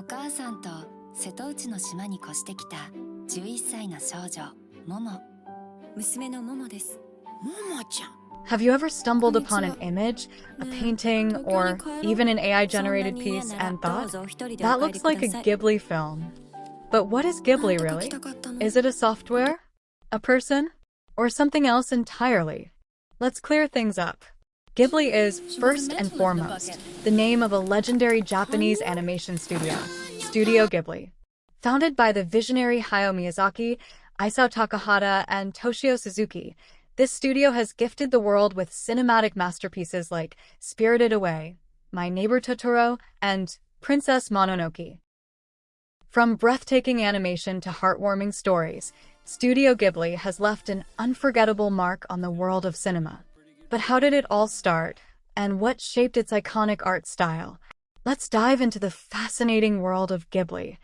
母さんと瀬戸内の島に越してきた11歳の少女モモ。娘のモモです。モモちゃん。Have you ever stumbled upon an image, a painting, or even an AI-generated piece and thought, that looks like a Ghibli film? But what is Ghibli really? Is it a software, a person, or something else entirely? Let's clear things up. Ghibli is, first and foremost, the name of a legendary Japanese animation studio, Studio Ghibli. Founded by the visionary Hayao Miyazaki, Isao Takahata, and Toshio Suzuki, this studio has gifted the world with cinematic masterpieces like Spirited Away, My Neighbor Totoro, and Princess Mononoke. From breathtaking animation to heartwarming stories, Studio Ghibli has left an unforgettable mark on the world of cinema. But how did it all start, and what shaped its iconic art style? Let's dive into the fascinating world of Ghibli.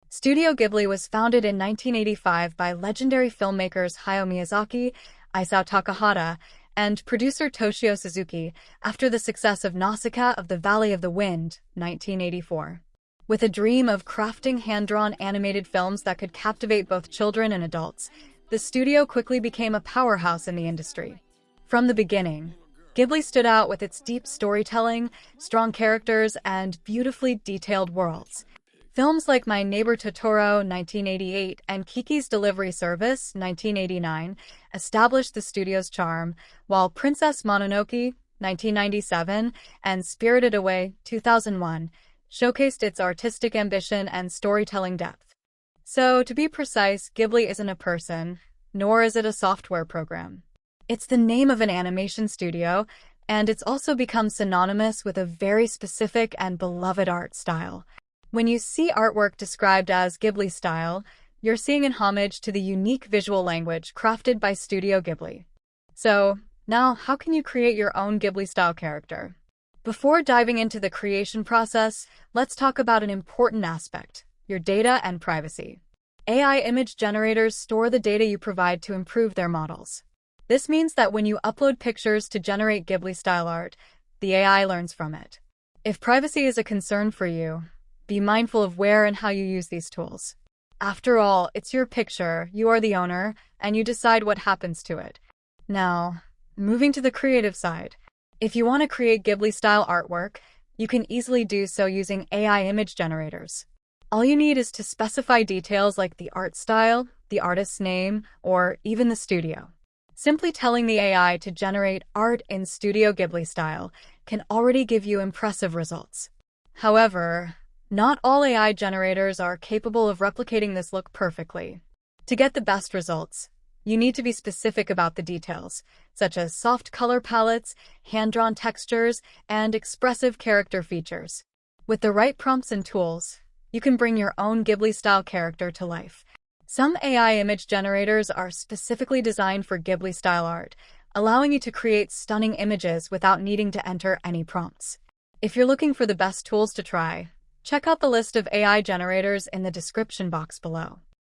Studio Ghibli was founded in 1985 by legendary filmmakers Hayao Miyazaki, Isao Takahata, and producer Toshio Suzuki after the success of Nausicaa of the Valley of the Wind, 1984. With a dream of crafting hand-drawn animated films that could captivate both children and adults, the studio quickly became a powerhouse in the industry. From the beginning, Ghibli stood out with its deep storytelling, strong characters, and beautifully detailed worlds. Films like My Neighbor Totoro, 1988, and Kiki's Delivery Service, 1989, established the studio's charm, while Princess Mononoke, 1997, and Spirited Away, 2001, showcased its artistic ambition and storytelling depth. So, to be precise, Ghibli isn't a person, nor is it a software program. It's the name of an animation studio, and it's also become synonymous with a very specific and beloved art style. When you see artwork described as Ghibli-style, you're seeing an homage to the unique visual language crafted by Studio Ghibli. So, now how can you create your own Ghibli-style character? Before diving into the creation process, let's talk about an important aspect: your data and privacy. AI image generators store the data you provide to improve their models. This means that when you upload pictures to generate Ghibli-style art, the AI learns from it. If privacy is a concern for you, be mindful of where and how you use these tools. After all, it's your picture, you are the owner, and you decide what happens to it. Now, moving to the creative side. If you want to create Ghibli-style artwork, you can easily do so using AI image generators. All you need is to specify details like the art style, the artist's name, or even the studio. Simply telling the AI to generate art in Studio Ghibli style can already give you impressive results. However, not all AI generators are capable of replicating this look perfectly. To get the best results, you need to be specific about the details, such as soft color palettes, hand-drawn textures, and expressive character features. With the right prompts and tools, you can bring your own Ghibli-style character to life. Some AI image generators are specifically designed for Ghibli-style art, allowing you to create stunning images without needing to enter any prompts. If you're looking for the best tools to try, check out the list of AI generators in the description box below.